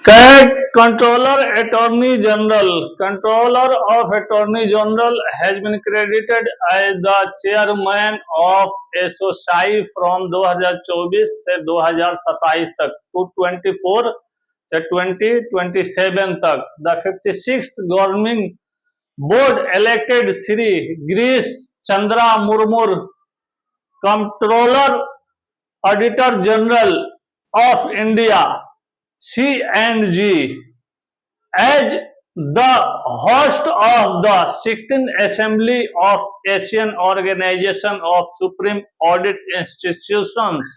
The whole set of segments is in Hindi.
Cat Controller of Attorney General has been credited as the chairman of ASOSAI from 2024 से 2027 तक 224 से 2027 तक। The 56th governing board elected Shri Girish Chandra Murmu controller auditor general of India (CNG) as the host of the 16th Assembly of Asian Organization of Supreme Audit Institutions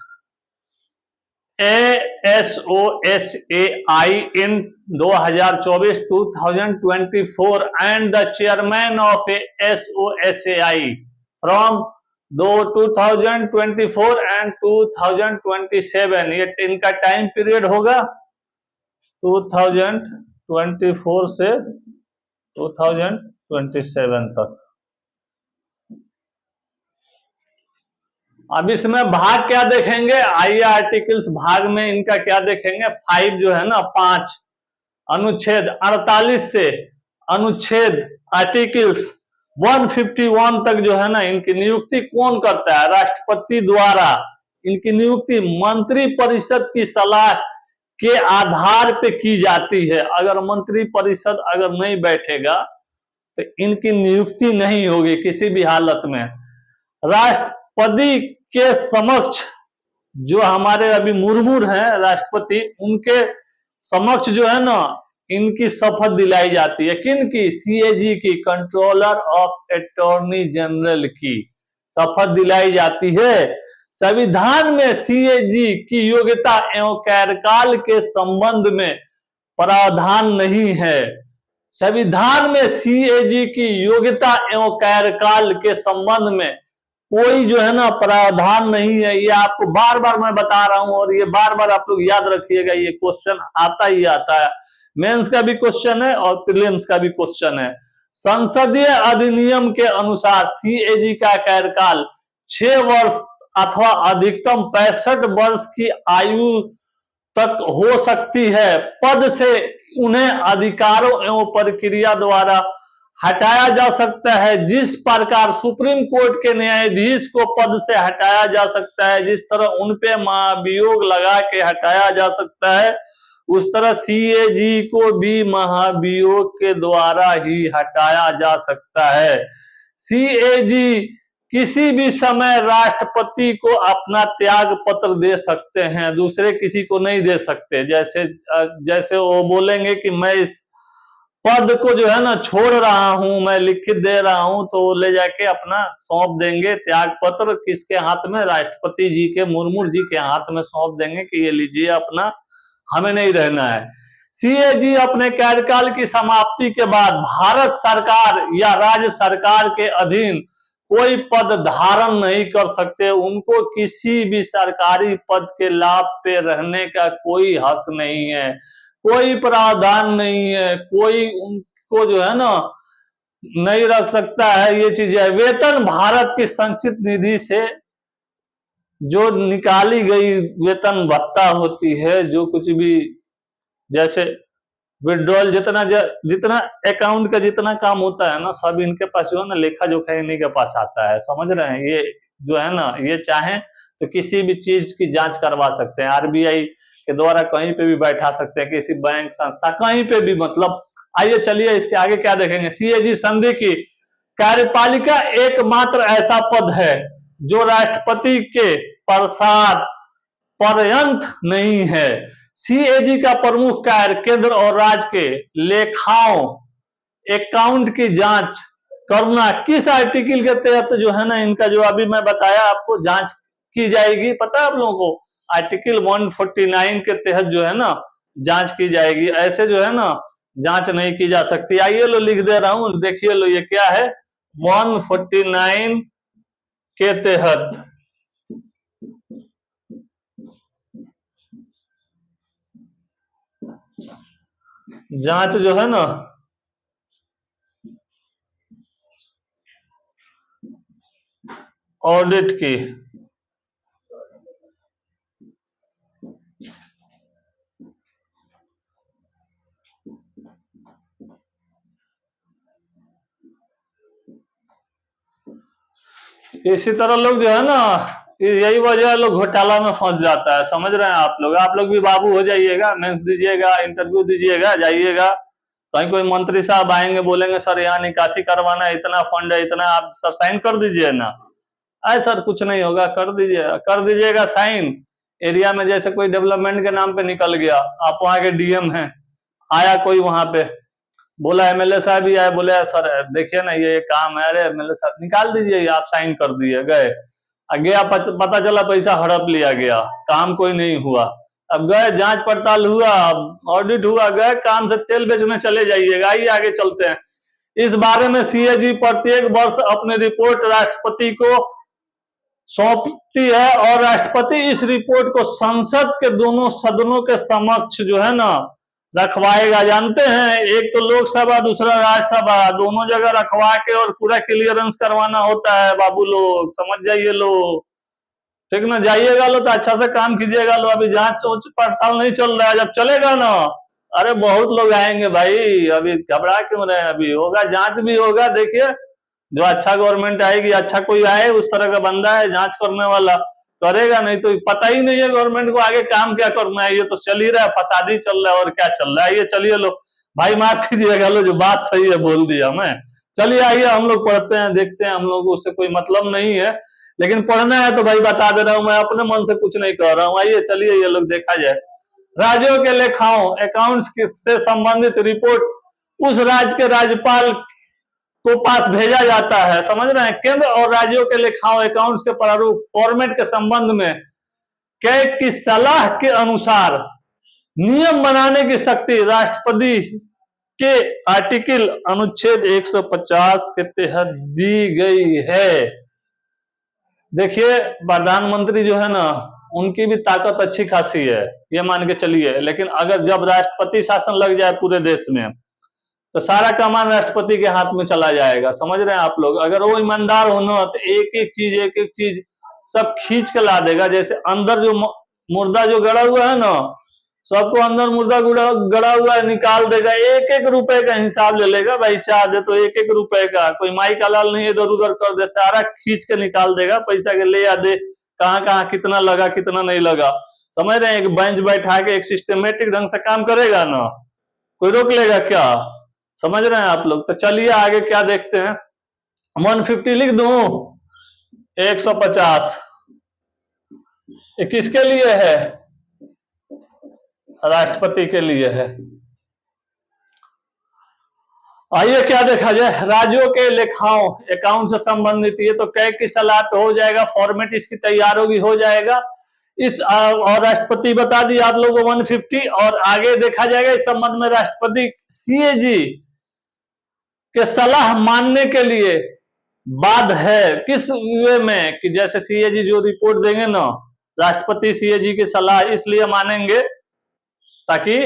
ASOSAI in 2024 and the chairman of ASOSAI from 2024 and 2027। ये इनका टाइम पीरियड होगा 2024 से 2027 तक। अब इसमें भाग क्या देखेंगे, आइए आर्टिकल्स भाग में इनका क्या देखेंगे। 5 जो है ना 5 अनुच्छेद 48 से अनुच्छेद आर्टिकल्स 151 तक जो है ना इनकी नियुक्ति कौन करता है, राष्ट्रपति द्वारा। इनकी नियुक्ति मंत्री परिषद की सलाह के आधार पे की जाती है। अगर मंत्री परिषद अगर नहीं बैठेगा तो इनकी नियुक्ति नहीं होगी किसी भी हालत में। राष्ट्रपति के समक्ष जो हमारे अभी मुर्मू हैं राष्ट्रपति, उनके समक्ष जो है ना इनकी शपथ दिलाई जाती है। किन की, सीएजी की, कंट्रोलर ऑफ अटॉर्नी जनरल की शपथ दिलाई जाती है। संविधान में सीएजी की योग्यता एवं कार्यकाल के संबंध में प्रावधान नहीं है। संविधान में सीएजी की योग्यता एवं कार्यकाल के संबंध में कोई जो है ना प्रावधान नहीं है। ये आपको बार बार मैं बता रहा हूं और ये बार बार आप लोग याद रखिएगा, ये क्वेश्चन आता ही आता है। मेंस का भी क्वेश्चन है और प्रीलिम्स का भी क्वेश्चन है। संसदीय अधिनियम के अनुसार सीएजी का कार्यकाल 6 वर्ष अथवा अधिकतम 65 वर्ष की आयु तक हो सकती है। पद से उन्हें अधिकारों एवं प्रक्रिया द्वारा हटाया जा सकता है। जिस प्रकार सुप्रीम कोर्ट के न्यायाधीश को पद से हटाया जा सकता है, जिस तरह उन पे महाभियोग लगा के हटाया जा सकता है, उस तरह सीएजी को भी महाभियोग के द्वारा ही हटाया जा सकता है। सीएजी किसी भी समय राष्ट्रपति को अपना त्याग पत्र दे सकते हैं, दूसरे किसी को नहीं दे सकते। जैसे वो बोलेंगे कि मैं इस पद को जो है ना छोड़ रहा हूं, मैं लिखित दे रहा हूं, तो वो ले जाके अपना सौंप देंगे त्याग पत्र। किसके हाथ में, राष्ट्रपति जी के, मुर्मू जी के हाथ में सौंप देंगे कि ये लीजिए अपना, हमें नहीं रहना है। सीएजी अपने कार्यकाल की समाप्ति के बाद भारत सरकार या राज्य सरकार के अधीन कोई पद धारण नहीं कर सकते। उनको किसी भी सरकारी पद के लाभ पे रहने का कोई हक नहीं है, कोई प्रावधान नहीं है, कोई उनको जो है ना नहीं रख सकता है। ये चीज है। वेतन भारत की संचित निधि से जो निकाली गई वेतन भत्ता होती है, जो कुछ भी जैसे विड्रॉल, जितना अकाउंट का जितना काम होता है ना, सब इनके पास जो है ना लेखा जोखा इन्हीं के पास आता है। समझ रहे हैं। ये जो है ना ये चाहे तो किसी भी चीज की जांच करवा सकते हैं, आरबीआई के द्वारा कहीं पे भी बैठा सकते हैं, किसी बैंक संस्था कहीं पे भी, मतलब। आइए चलिए इसके आगे क्या देखेंगे। सीएजी संधि की कार्यपालिका एकमात्र ऐसा पद है जो राष्ट्रपति के प्रसाद पर्यंत नहीं है। सीएजी का प्रमुख कार्य केंद्र और राज्य के लेखाओं अकाउंट की जांच करना। किस आर्टिकल के तहत जो है ना इनका जो अभी मैं बताया आपको जांच की जाएगी, पता है आप लोगों को? आर्टिकल 149 के तहत जो है ना जांच की जाएगी। ऐसे जो है ना जांच नहीं की जा सकती। आइए लो लिख दे रहा हूं, देखिए लो ये क्या है। 149 के तहत जांच जो है ना ऑडिट की इसी तरह लोग जो है ना, यही वजह है लोग घोटाला में फंस जाता है। समझ रहे हैं आप लोग भी बाबू हो जाइएगा, मेंस दीजिएगा, इंटरव्यू दीजिएगा, जाइएगा, कहीं कोई मंत्री साहब आएंगे बोलेंगे सर यहाँ निकासी करवाना है, इतना फंड है, इतना आप सर साइन कर दीजिए ना। अरे सर कुछ नहीं होगा, कर दीजिएगा साइन। एरिया में जैसे कोई डेवलपमेंट के नाम पे निकल गया, आप वहाँ के डीएम हैं, आया कोई वहां पे, बोला एमएलए साहब भी आए, बोले सर देखिए ना ये काम है, अरे एमएलए साहब निकाल दीजिए, आप साइन कर दिए, गए, गया पता चला पैसा हड़प लिया गया, काम कोई नहीं हुआ। अब गए, जांच पड़ताल हुआ, ऑडिट हुआ, गए काम से तेल बेचने चले जाइएगा। आइए आगे चलते हैं। इस बारे में सीएजी प्रत्येक वर्ष अपनी रिपोर्ट राष्ट्रपति को सौंपती है और राष्ट्रपति इस रिपोर्ट को संसद के दोनों सदनों के समक्ष जो है ना रखवाएगा। जानते हैं, एक तो लोकसभा, दूसरा राज्यसभा, दोनों जगह रखवा के और पूरा क्लियरेंस करवाना होता है। बाबू लोग समझ जाइए लो, ठीक ना, जाइएगा लो तो अच्छा से काम कीजिएगा लो। अभी जांच पड़ताल नहीं चल रहा है, जब चलेगा ना, अरे बहुत लोग आएंगे भाई, अभी घबरा क्यों रहे हैं, अभी होगा, जांच भी होगा। देखिए जो अच्छा गवर्नमेंट आएगी, अच्छा कोई आए, उस तरह का बंदा है जांच करने वाला, करेगा, नहीं तो पता ही नहीं है गवर्नमेंट को आगे काम क्या करना है। ये तो चल ही रहा है, फसादी चल रहा है, और क्या चल रहा है। ये चलिए लो भाई, माफ कीजिएगा लो, जो बात सही है बोल दिया मैं। चलिए आइए हम लोग पढ़ते हैं, देखते हैं, हम लोग को उससे कोई मतलब नहीं है, लेकिन पढ़ना है तो भाई बता दे रहा हूं, मैं अपने मन से कुछ नहीं कह रहा हूं। आइए चलिए ये लोग देखा जाए। राज्यों के लेखाओं अकाउंट्स से संबंधित रिपोर्ट उस राज्य के राज्यपाल को पास भेजा जाता है। समझ रहे हैं, केंद्र और राज्यों के लेखाओं अकाउंट्स के प्रारूप फॉर्मेट के संबंध में कैग की सलाह के अनुसार नियम बनाने की शक्ति राष्ट्रपति के आर्टिकल अनुच्छेद 150 के तहत दी गई है। देखिए प्रधानमंत्री जो है ना, उनकी भी ताकत अच्छी खासी है, ये मान के चलिए, लेकिन अगर जब राष्ट्रपति शासन लग जाए पूरे देश में तो सारा कमान राष्ट्रपति के हाथ में चला जाएगा। समझ रहे हैं आप लोग, अगर वो ईमानदार हो ना तो एक एक चीज सब खींच के ला देगा। जैसे अंदर जो मुर्दा जो गड़ा हुआ है ना, सबको अंदर मुर्दा गड़ा हुआ है निकाल देगा, एक एक रुपए का हिसाब ले लेगा भाई, चाह दे तो एक एक रुपए का, कोई माई का लाल नहीं इधर उधर कर दे, सारा खींच के निकाल देगा पैसा के, ले या दे, कहाँ कहाँ कितना लगा कितना नहीं लगा। समझ रहे हैं, एक बेंच बैठा के एक सिस्टमेटिक ढंग से काम करेगा ना, कोई रोक लेगा क्या। समझ रहे हैं आप लोग, तो चलिए आगे क्या देखते हैं। 150 लिख दूं, 150 ये किसके लिए है, राष्ट्रपति के लिए है। आइए क्या देखा जाए, राज्यों के लेखाओं अकाउंट से संबंधित, ये तो कैग की सलाह पे हो जाएगा, फॉर्मेट इसकी तैयार होगी, हो जाएगा इस, और राष्ट्रपति बता दिया आप लोगों को 150, और आगे देखा जाएगा इस संबंध में राष्ट्रपति सीएजी के सलाह मानने के लिए बाध्य है। किस वे में, कि जैसे सीएजी जो रिपोर्ट देंगे ना, राष्ट्रपति सीएजी की सलाह इसलिए मानेंगे ताकि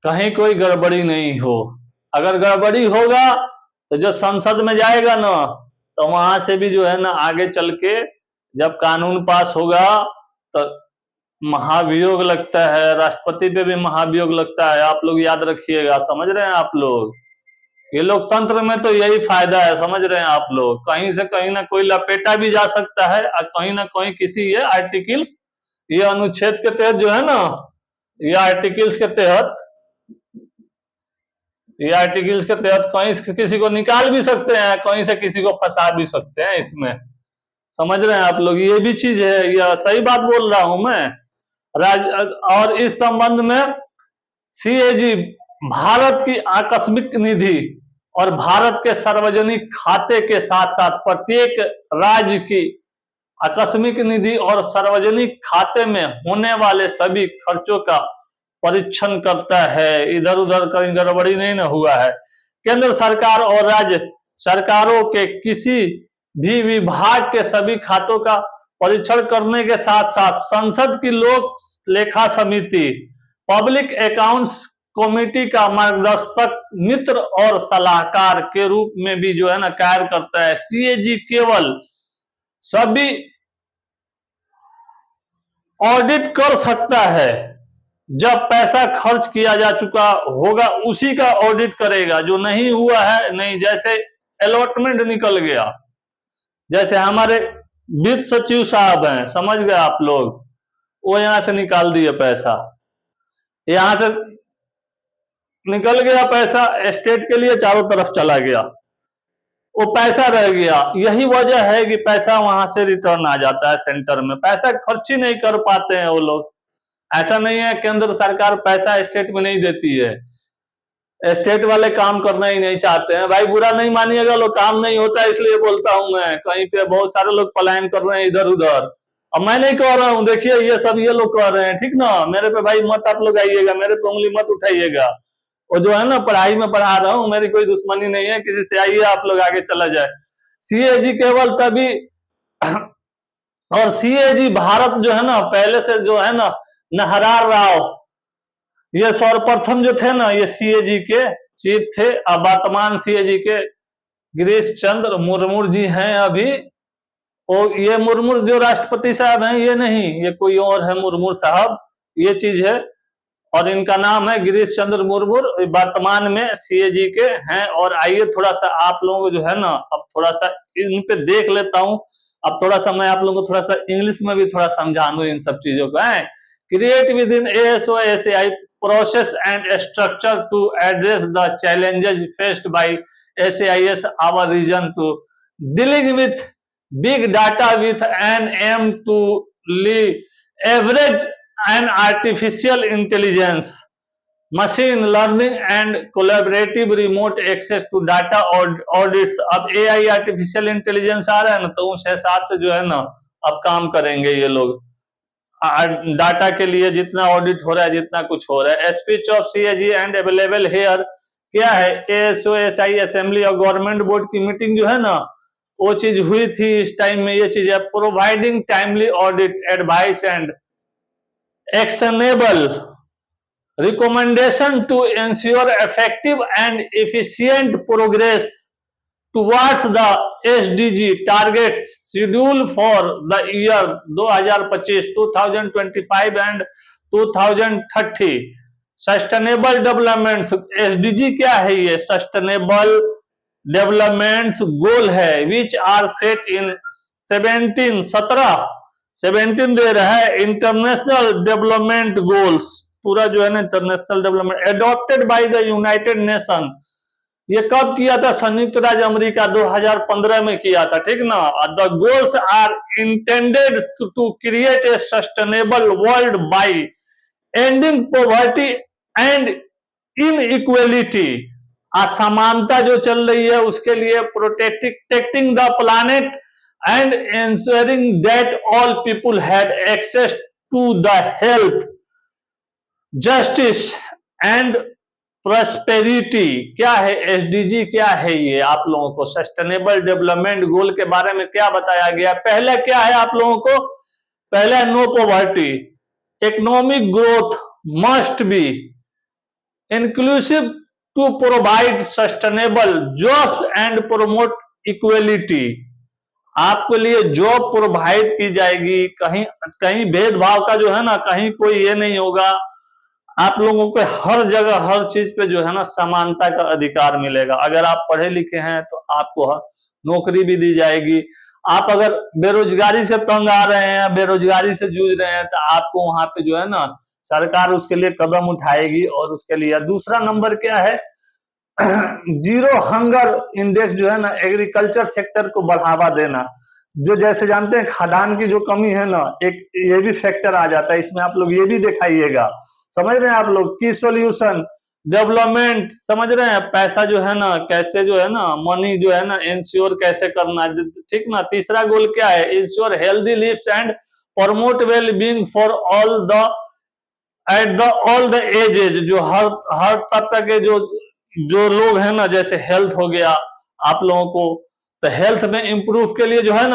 कहीं कोई गड़बड़ी नहीं हो। अगर गड़बड़ी होगा तो जो संसद में जाएगा ना, तो वहां से भी जो है ना आगे चल के जब कानून पास होगा तो महाभियोग लगता है, राष्ट्रपति पे भी महाभियोग लगता है, आप लोग याद रखिएगा। समझ रहे हैं आप लोग, ये लोकतंत्र में तो यही फायदा है। समझ रहे हैं आप लोग, कहीं से कहीं ना कोई लपेटा भी जा सकता है, और कहीं ना कहीं किसी ये आर्टिकल, ये अनुच्छेद के तहत जो है ना, ये आर्टिकल्स के तहत, ये आर्टिकल्स के तहत कहीं से किसी को निकाल भी सकते हैं, कहीं से किसी को फंसा भी सकते हैं इसमें। समझ रहे हैं आप लोग, ये भी चीज है, यह सही बात बोल रहा हूं मैं। और इस संबंध में सीएजी भारत की आकस्मिक निधि और भारत के सार्वजनिक खाते के साथ साथ प्रत्येक राज्य की आकस्मिक निधि और सार्वजनिक खाते में होने वाले सभी खर्चों का परीक्षण करता है, इधर उधर कहीं गड़बड़ी नहीं न हुआ है। केंद्र सरकार और राज्य सरकारों के किसी भी विभाग के सभी खातों का परीक्षण करने के साथ साथ संसद की लोक लेखा समिति, पब्लिक अकाउंट्स कमेटी का मार्गदर्शक मित्र और सलाहकार के रूप में भी जो है ना कार्य करता है। सीएजी केवल सभी ऑडिट कर सकता है जब पैसा खर्च किया जा चुका होगा, उसी का ऑडिट करेगा, जो नहीं हुआ है नहीं, जैसे अलॉटमेंट निकल गया, जैसे हमारे वित्त सचिव साहब हैं, समझ गए आप लोग, वो यहां से निकाल दिए पैसा, यहां से निकल गया पैसा, स्टेट के लिए चारों तरफ चला गया, वो पैसा रह गया। यही वजह है कि पैसा वहां से रिटर्न आ जाता है सेंटर में, पैसा खर्च ही नहीं कर पाते हैं वो लोग। ऐसा नहीं है केंद्र सरकार पैसा स्टेट में नहीं देती है, स्टेट वाले काम करना ही नहीं चाहते हैं। भाई बुरा नहीं मानिएगा, लोग काम नहीं होता है इसलिए बोलता हूं मैं, कहीं पे बहुत सारे लोग पलायन कर रहे हैं इधर उधर। अब मैं नहीं कह रहा हूं, देखिए ये सब ये लोग कह रहे हैं, ठीक ना, मेरे पे भाई मत आप लोग आइएगा, मेरे पे उंगली मत उठाइएगा। वो जो है ना पढ़ाई में पढ़ा रहा हूँ, मेरी कोई दुश्मनी नहीं है किसी से, आइए आप लोग आगे चला जाए। सीएजी केवल तभी और सीएजी भारत जो है ना पहले से जो है ना नहरार राव, ये सर्वप्रथम जो थे ना ये सीएजी के चीफ थे। अब वर्तमान सीएजी के गिरीश चंद्र मुर्मू जी हैं अभी। और ये मुर्मू जो राष्ट्रपति साहब हैं ये नहीं, ये कोई और है मुर्मू साहब, ये चीज है। और इनका नाम है गिरीश चंद्र मुर्मू, वर्तमान में सीएजी के हैं। और आइए थोड़ा सा आप लोगों को जो है ना अब थोड़ा सा इन पे देख लेता हूं। अब थोड़ा सा मैं आप लोगों को थोड़ा सा इंग्लिश में भी थोड़ा समझा दूं इन सब चीजों को। है create with in ASO/ACI process and structure to address the challenges faced by SAIS our region to dealing with big data with an aim to leverage and artificial intelligence, machine learning and collaborative remote access to data audits। अब AI आर्टिफिशियल इंटेलिजेंस आ रहा है ना, तो उस हिसाब से जो है ना अब काम करेंगे ये लोग, डाटा के लिए जितना ऑडिट हो रहा है, जितना कुछ हो रहा है। Speech of CAG and available hair क्या है, ASO/ACI असेंबली और गवर्नमेंट बोर्ड की मीटिंग जो है ना वो चीज हुई थी इस टाइम में। ये चीज है providing timely audit advice and actionable recommendation to ensure effective and efficient progress towards the SDG targets scheduled for the year 2025, 2025 and 2030। Sustainable developments, SDG क्या है, ये सस्टेनेबल डेवलपमेंट्स गोल है, विच आर सेट इन 17 दे रहा है इंटरनेशनल डेवलपमेंट गोल्स, पूरा जो है ना international development adopted by the United nation. ये कब किया था, संयुक्त राज्य अमेरिका 2015 में किया था, ठीक ना। The goals are intended to create a sustainable world by ending poverty and inequality. असमानता जो चल रही है उसके लिए protecting the planet and ensuring that all people had access to the health, justice and prosperity। क्या है SDG, क्या है ये आप लोगों को सस्टेनेबल डेवलपमेंट गोल के बारे में क्या बताया गया। पहले क्या है आप लोगों को, पहले no poverty, economic growth must be inclusive to provide sustainable jobs and promote equality. आपके लिए जॉब प्रोवाइड की जाएगी, कहीं भेदभाव का जो है ना कहीं कोई ये नहीं होगा, आप लोगों को हर जगह हर चीज पे जो है ना समानता का अधिकार मिलेगा। अगर आप पढ़े लिखे हैं तो आपको नौकरी भी दी जाएगी। आप अगर बेरोजगारी से तंग आ रहे हैं, बेरोजगारी से जूझ रहे हैं, तो आपको वहां पे जो है ना सरकार उसके लिए कदम उठाएगी। और उसके लिए दूसरा नंबर क्या है, जीरो हंगर इंडेक्स जो है ना एग्रीकल्चर सेक्टर को बढ़ावा देना। जो जैसे जानते हैं खाद्यान्न की जो कमी है ना, एक ये भी फैक्टर आ जाता है इसमें, आप लोग ये भी दिखाइएगा। समझ रहे हैं आप लोग की सॉल्यूशन डेवलपमेंट, समझ रहे हैं पैसा जो है ना कैसे जो है ना मनी जो है ना इंश्योर कैसे करना, ठीक ना। तीसरा गोल क्या है, ensure healthy lives and promote well being for all the at the all the ages. जो हर तबका के जो लोग हैं ना, जैसे हेल्थ हो गया आप लोगों को, तो हेल्थ में इंप्रूव के लिए जो है ना